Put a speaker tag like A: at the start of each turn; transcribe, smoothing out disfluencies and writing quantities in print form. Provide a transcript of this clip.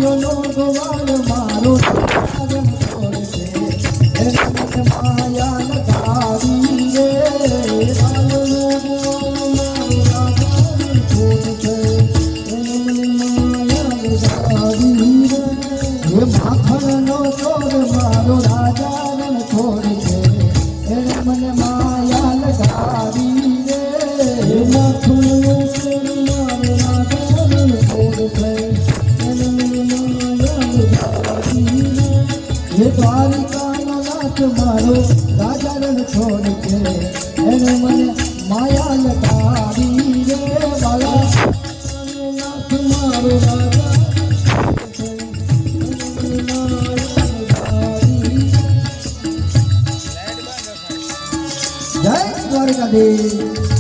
A: નો ગોવાળ મારો સાગર છોડ છે એને મને માયા લગાવી રે લાલનો ગોવાળ મારો રાજા છોડ છે એને મને માયા લગાવી રે એ માખણનો ચોર મારો રાજા છોડ છે એને મને માયા લગાવી રે એ માખણનો ચોર મારો રાજા છોડ છે એને મને માયા લગાવી રે એ દ્વારિકાનો નાથ મારો રાજા છોડ છે એને મને માયા લગાવી રે વાલા નાથ મારો રાજા જય દ્વારિકાધીશ।